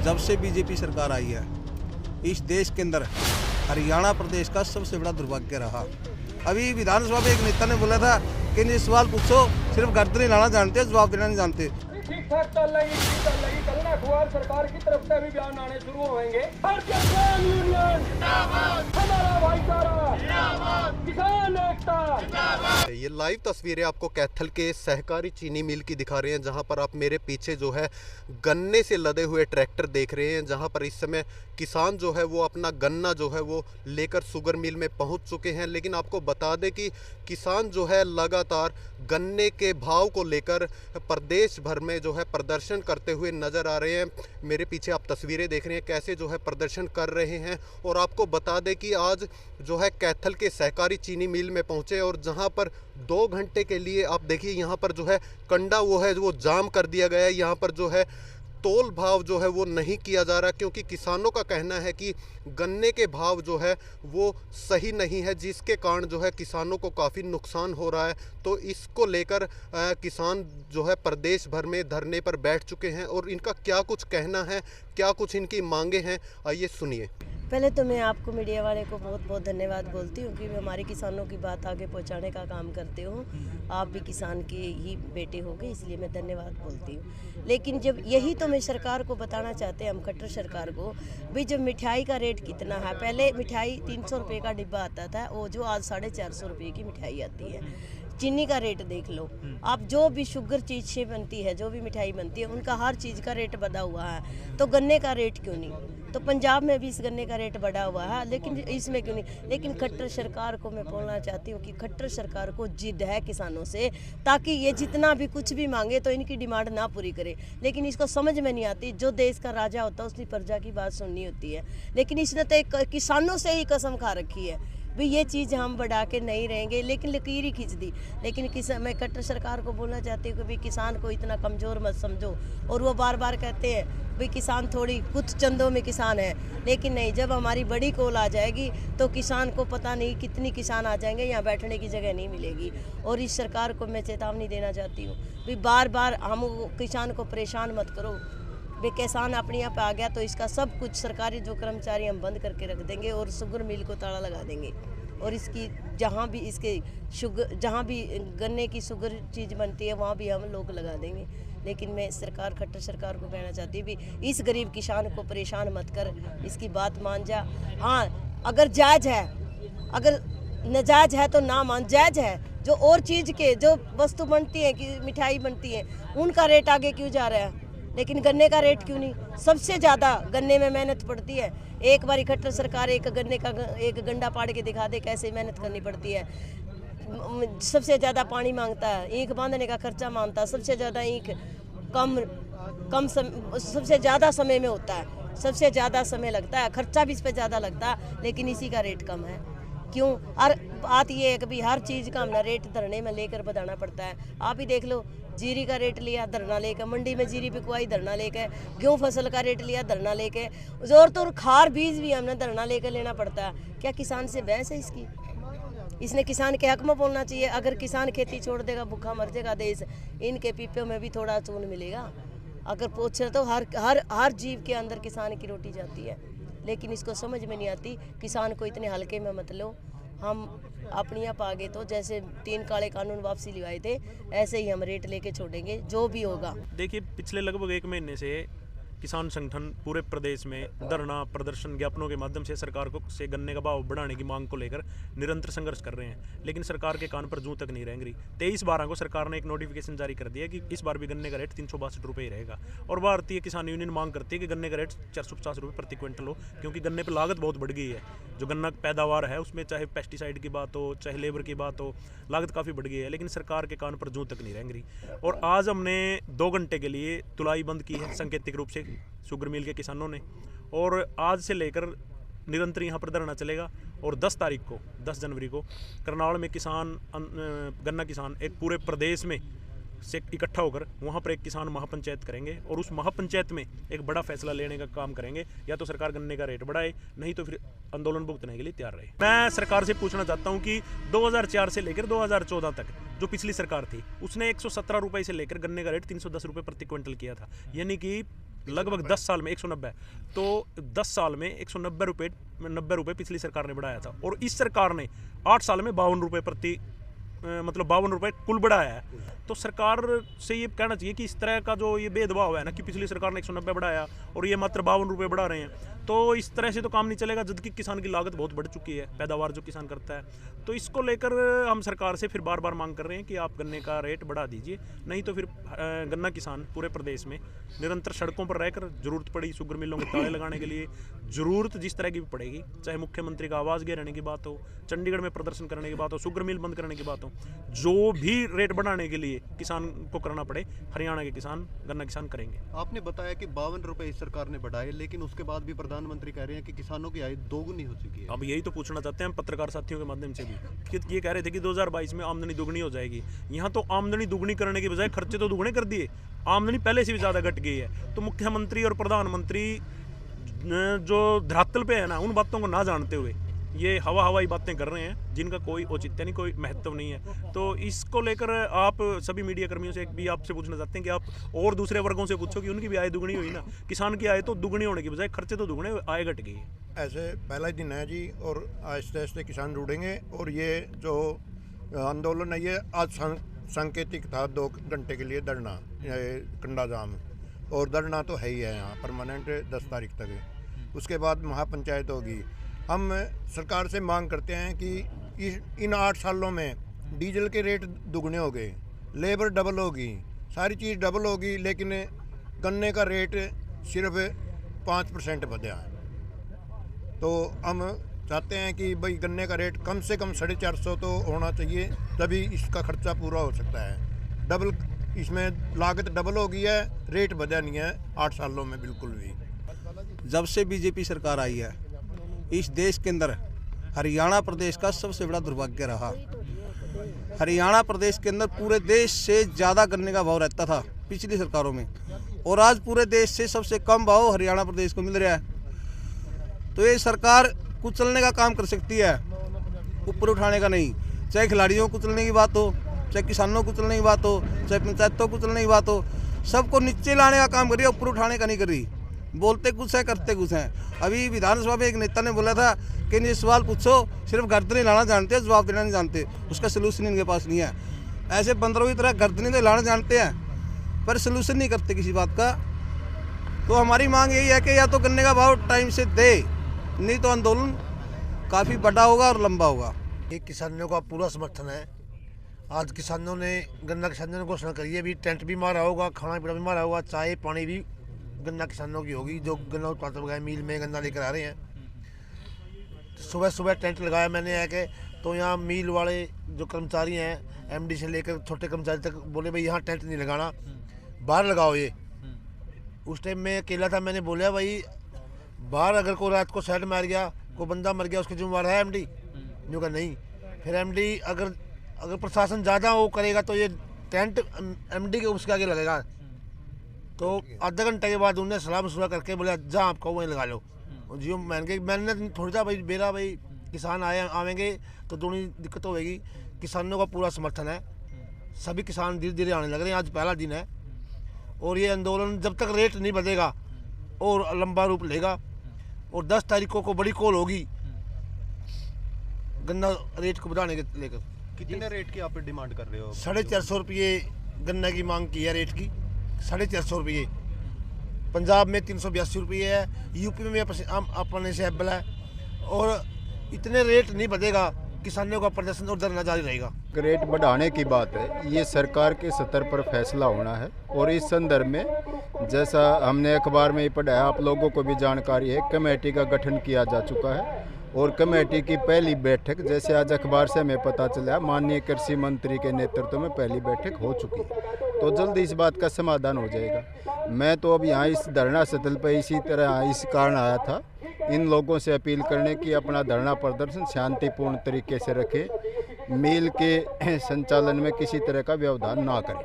जब से बीजेपी सरकार आई है इस देश के अंदर हरियाणा प्रदेश का सबसे बड़ा दुर्भाग्य रहा। अभी विधानसभा में एक नेता ने बोला था कि ये सवाल पूछो, सिर्फ गर्दन हिलाना जानते, जवाब देना नहीं जानते। ठीक ठाक चल रही कल ना अखबार सरकार की तरफ से भी बयान आने शुरू होंगे। भारतीय किसान यूनियन जिंदाबाद, हमारा भाईचारा जिंदाबाद, किसान एकता। ये लाइव तस्वीरें आपको कैथल के सहकारी चीनी मिल की दिखा रहे हैं, जहां पर आप मेरे पीछे जो है गन्ने से लदे हुए ट्रैक्टर देख रहे हैं, जहां पर इस समय किसान जो है वो अपना गन्ना जो है वो लेकर शुगर मिल में पहुंच चुके हैं। लेकिन आपको बता दें कि किसान जो है लगातार गन्ने के भाव को लेकर प्रदेश भर में जो है प्रदर्शन करते हुए नज़र आ रहे हैं। मेरे पीछे आप तस्वीरें देख रहे हैं कैसे जो है प्रदर्शन कर रहे हैं। और आपको बता दें कि आज जो है कैथल के सहकारी चीनी मिल में पहुंचे और जहां पर 2 घंटे के लिए आप देखिए यहाँ पर जो है कंडा वो जाम कर दिया गया है। यहाँ पर जो है तोल भाव जो है वो नहीं किया जा रहा, क्योंकि किसानों का कहना है कि गन्ने के भाव जो है वो सही नहीं है, जिसके कारण जो है किसानों को काफ़ी नुकसान हो रहा है। तो इसको लेकर किसान जो है प्रदेश भर में धरने पर बैठ चुके हैं और इनका क्या कुछ कहना है, क्या कुछ इनकी मांगे हैं, आइए सुनिए। पहले तो मैं आपको मीडिया वाले को बहुत बहुत धन्यवाद बोलती हूँ कि हमारे किसानों की बात आगे पहुँचाने का काम करते हो। आप भी किसान के ही बेटे हो गए, इसलिए मैं धन्यवाद बोलती हूँ। लेकिन जब यही तो मैं सरकार को बताना चाहते हैं, हम खट्टर सरकार को भी, जब मिठाई का रेट कितना है, पहले मिठाई 300 रुपये का डिब्बा आता था, वो जो आज 450 रुपये की मिठाई आती है। चीनी का रेट देख लो आप, जो भी शुगर चीज़ से बनती है, जो भी मिठाई बनती है, उनका हर चीज़ का रेट बढ़ा हुआ है। तो गन्ने का रेट क्यों नहीं? तो पंजाब में भी इस गन्ने का रेट बढ़ा हुआ है, लेकिन इसमें क्यों नहीं? लेकिन खट्टर सरकार को मैं बोलना चाहती हूँ कि खट्टर सरकार को जिद है किसानों से, ताकि ये जितना भी कुछ भी मांगे तो इनकी डिमांड ना पूरी करे। लेकिन इसको समझ में नहीं आती, जो देश का राजा होता है उसकी प्रजा की बात सुननी होती है। लेकिन इसने तो किसानों से ही कसम खा रखी है भी ये चीज़ हम बढ़ा के नहीं रहेंगे, लेकिन लकीर ही खींच दी। लेकिन मैं खट्टर सरकार को बोलना चाहती हूँ कि भाई किसान को इतना कमज़ोर मत समझो। और वो बार बार कहते हैं भाई किसान थोड़ी कुछ चंदों में किसान है, लेकिन नहीं, जब हमारी बड़ी कोल आ जाएगी तो किसान को पता नहीं कितनी किसान आ जाएंगे, यहाँ बैठने की जगह नहीं मिलेगी। और इस सरकार को मैं चेतावनी देना चाहती हूँ भाई बार बार हम किसान को परेशान मत करो। वे किसान अपने यहाँ पे आ गया तो इसका सब कुछ सरकारी जो कर्मचारी हम बंद करके रख देंगे और शुगर मिल को ताला लगा देंगे। और इसकी जहाँ भी इसके शुगर, जहाँ भी गन्ने की शुगर चीज़ बनती है वहाँ भी हम लोग लगा देंगे। लेकिन मैं सरकार, खट्टर सरकार को कहना चाहती हूँ भी इस गरीब किसान को परेशान मत कर, इसकी बात मान जा। हाँ, अगर जायज़ है, अगर नाजायज़ है तो ना मान, जायज़ है जो और चीज़ के जो वस्तु बनती है, कि मिठाई बनती है, उनका रेट आगे क्यों जा रहा है, लेकिन गन्ने का रेट क्यों नहीं? सबसे ज़्यादा गन्ने में मेहनत पड़ती है। एक बारी खट्टर सरकार एक गन्ने का एक गंडा पाड़ के दिखा दे कैसे मेहनत करनी पड़ती है। सबसे ज़्यादा पानी मांगता है, ईंख बांधने का खर्चा मांगता है, सबसे ज़्यादा ईंख सबसे ज़्यादा समय में होता है, सबसे ज़्यादा समय लगता है, खर्चा भी इस पर ज़्यादा लगता है, लेकिन इसी का रेट कम है। क्यों? और बात ये है कि भाई हर चीज़ का हमने रेट धरने में लेकर बताना पड़ता है। आप ही देख लो, जीरी का रेट लिया धरना लेकर, मंडी में जीरी बिकवाई धरना लेकर, गेहूँ फसल का रेट लिया धरना लेकर, और तो खार बीज भी हमने धरना लेकर लेना पड़ता है। क्या किसान से बहस है इसकी? इसने किसान के हक में बोलना चाहिए। अगर किसान खेती छोड़ देगा भूखा मर जाएगा देश। इनके पीपे में भी थोड़ा चून मिलेगा। अगर पूछे तो हर जीव के अंदर किसान की रोटी जाती है, लेकिन इसको समझ में नहीं आती। किसान को इतने हल्के में मत लो। हम अपनी आप आगे तो जैसे 3 काले कानून वापसी लिवाए थे, ऐसे ही हम रेट लेके छोड़ेंगे जो भी होगा। देखिए, पिछले लगभग 1 महीने से किसान संगठन पूरे प्रदेश में धरना, प्रदर्शन, ज्ञापनों के माध्यम से सरकार को से गन्ने का भाव बढ़ाने की मांग को लेकर निरंतर संघर्ष कर रहे हैं, लेकिन सरकार के कान पर जूं तक नहीं रेंग रही। 23/12 को सरकार ने एक नोटिफिकेशन जारी कर दिया कि इस बार भी गन्ने का रेट 362 रुपये ही रहेगा। और भारतीय किसान यूनियन मांग करती है कि गन्ने का रेट 450 रुपये प्रति क्विंटल हो, क्योंकि गन्ने पर लागत बहुत बढ़ गई है। जो गन्ना पैदावार है उसमें चाहे पेस्टिसाइड की बात हो, चाहे लेबर की बात हो, लागत काफ़ी बढ़ गई है, लेकिन सरकार के कान पर जूं तक नहीं रेंग रही। और आज हमने 2 घंटे के लिए तुलाई बंद की है सांकेतिक रूप से शुगर मिल के किसानों ने, और आज से लेकर निरंतर यहाँ पर धरना चलेगा। और 10 तारीख को, 10 जनवरी को करनाल में किसान, गन्ना किसान एक पूरे प्रदेश में से इकट्ठा होकर वहाँ पर एक किसान महापंचायत करेंगे, और उस महापंचायत में एक बड़ा फैसला लेने का काम करेंगे। या तो सरकार गन्ने का रेट बढ़ाए, नहीं तो फिर आंदोलन भुगतने के लिए तैयार रहे। मैं सरकार से पूछना चाहता हूँ कि 2004 से लेकर 2014 तक जो पिछली सरकार थी, उसने 117 रुपये से लेकर गन्ने का रेट 310 रुपये प्रति क्विंटल किया था। यानी कि लगभग 10 साल में 190, तो 10 साल में 190 रुपये पिछली सरकार ने बढ़ाया था, और इस सरकार ने 8 साल में 52 रुपये प्रति मतलब 52 रुपये कुल बढ़ाया है। तो सरकार से ये कहना चाहिए कि इस तरह का जो ये भेदभाव है ना, कि पिछली सरकार ने 190 बढ़ाया और ये मात्र 52 रुपये बढ़ा रहे हैं, तो इस तरह से तो काम नहीं चलेगा, जबकि किसान की लागत बहुत बढ़ चुकी है, पैदावार जो किसान करता है। तो इसको लेकर हम सरकार से फिर बार बार मांग कर रहे हैं कि आप गन्ने का रेट बढ़ा दीजिए, नहीं तो फिर गन्ना किसान पूरे प्रदेश में निरंतर सड़कों पर रहकर जरूरत पड़ी शुगर मिलों के ताले लगाने के लिए, जरूरत जिस तरह की भी पड़ेगी, चाहे मुख्यमंत्री का आवाज़ घेरने की बात हो, चंडीगढ़ में प्रदर्शन करने की बात हो, शुगर मिल बंद करने की बात हो, जो भी रेट बढ़ाने के लिए किसान को करना पड़े, हरियाणा के किसान, गन्ना किसान करेंगे। आपने बताया कि 52 रुपए इस सरकार ने बढ़ाए, लेकिन उसके बाद भी प्रधानमंत्री कह रहे हैं कि किसानों की आय दोगुनी हो चुकी है। अब यही तो पूछना चाहते हैं पत्रकार साथियों के माध्यम से भी, कि ये कह रहे थे कि 2022 में आमदनी दुगनी हो जाएगी। यहाँ तो आमदनी दुगनी करने के बजाय खर्चे तो दुगने कर दिए, आमदनी पहले से भी ज़्यादा घट गई है। तो मुख्यमंत्री और प्रधानमंत्री जो धरातल पे है ना, उन बातों को ना जानते हुए ये हवाई बातें कर रहे हैं, जिनका कोई औचित्य नहीं, कोई महत्व नहीं है। तो इसको लेकर आप सभी मीडिया कर्मियों से भी आपसे पूछना चाहते हैं कि आप और दूसरे वर्गों से पूछो कि उनकी भी आय दुगनी हुई ना। किसान की आय तो दुगनी होने की बजाय खर्चे तो दुगने, आय घट गई है। ऐसे पहला ही दिन है जी, और आहिस्ते आहिस्ते किसान जुड़ेंगे। और ये जो आंदोलन है, ये आज सांकेतिक था 2 घंटे के लिए धरना, कंडा जाम, और धरना तो है ही है यहाँ परमानेंट 10 तारीख तक है। उसके बाद महापंचायत होगी। हम सरकार से मांग करते हैं कि इन 8 सालों में डीजल के रेट दुगने हो गए, लेबर डबल होगी, सारी चीज़ डबल होगी, लेकिन गन्ने का रेट सिर्फ 5% बढ़ा है। तो हम चाहते हैं कि भाई गन्ने का रेट कम से कम 450 तो होना चाहिए, तभी इसका खर्चा पूरा हो सकता है। डबल इसमें लागत डबल हो गई है, रेट बढ़ा नहीं है 8 सालों में बिल्कुल भी। जब से बीजेपी सरकार आई है, इस देश के अंदर हरियाणा प्रदेश का सबसे बड़ा दुर्भाग्य रहा। हरियाणा प्रदेश के अंदर पूरे देश से ज़्यादा गन्ने का भाव रहता था पिछली सरकारों में, और आज पूरे देश से सबसे कम भाव हरियाणा प्रदेश को मिल रहा है। तो ये सरकार कुचलने का काम कर सकती है, ऊपर उठाने का नहीं। चाहे खिलाड़ियों को कुचलने की बात हो, चाहे किसानों को कुचलने की बात हो, चाहे पंचायतों को कुचलने की बात हो, सबको नीचे लाने का काम करिए, ऊपर उठाने का नहीं कर रही। बोलते कुछ है, करते कुछ हैं। अभी विधानसभा में एक नेता ने बोला था कि ये सवाल पूछो, सिर्फ गर्दनी लाना जानते हैं, जवाब देना नहीं जानते, उसका सलूशन इनके पास नहीं है। ऐसे बंदरों की तरह गर्दनी तो लाना जानते हैं, पर सलूशन नहीं करते किसी बात का। तो हमारी मांग यही है कि या तो गन्ने का भाव टाइम से दे, नहीं तो आंदोलन काफ़ी बड़ा होगा और लंबा होगा। ये किसानों का पूरा समर्थन है। आज किसानों ने, गन्ना किसानों ने घोषणा करी है, भी टेंट भी मारा होगा, खाना पीना भी मारा होगा, चाय पानी भी गन्ना किसानों की होगी, जो गन्ना उत्पादक लगाए मील में गन्ना लेकर आ रहे हैं। सुबह सुबह टेंट लगाया मैंने आके, तो यहाँ मील वाले जो कर्मचारी हैं, एमडी से लेकर छोटे कर्मचारी तक बोले भाई यहाँ टेंट नहीं लगाना, बाहर लगाओ ये। उस टाइम में अकेला था, मैंने बोला भाई बाहर अगर कोई रात को साइड मार गया, कोई बंदा मर गया, उसके जिम्मेवार है एमडी? जो कहा नहीं। फिर एमडी अगर प्रशासन ज़्यादा वो करेगा तो ये टेंट एमडी के उसके आगे लगेगा। तो आधा घंटे के बाद उन्हें सलाह मशुरा करके बोला जहाँ आप कहो वहीं लगा लो। जियो मैंने थोड़ी था भाई, मेरा भाई किसान आवेंगे तो दोनों दिक्कत होगी। किसानों का पूरा समर्थन है, सभी किसान धीरे धीरे आने लग रहे हैं। आज पहला दिन है, और ये आंदोलन जब तक रेट नहीं बढ़ेगा और लंबा रूप लेगा। और 10 तारीखों को बड़ी कॉल होगी गन्ना रेट को बढ़ाने के लेकर। कितने रेट की आप डिमांड कर रहे हो? 450 रुपये गन्ना की मांग की है, रेट की 450 रुपये। पंजाब में 382 रुपये है, यूपी में अपने से एबल है। और इतने रेट नहीं बढ़ेगा, किसानों का प्रदर्शन और धरना जारी रहेगा। रेट बढ़ाने की बात है, ये सरकार के स्तर पर फैसला होना है। और इस संदर्भ में जैसा हमने अखबार में ही पढ़ा है, आप लोगों को भी जानकारी है, कमेटी का गठन किया जा चुका है। और कमेटी की पहली बैठक, जैसे आज अखबार से हमें पता चला, माननीय कृषि मंत्री के नेतृत्व में पहली बैठक हो चुकी है। तो जल्दी इस बात का समाधान हो जाएगा। मैं तो अब यहाँ इस धरना स्थल पर इसी तरह इस कारण आया था, इन लोगों से अपील करने की अपना धरना प्रदर्शन शांतिपूर्ण तरीके से रखें, मिल के संचालन में किसी तरह का व्यवधान ना करें।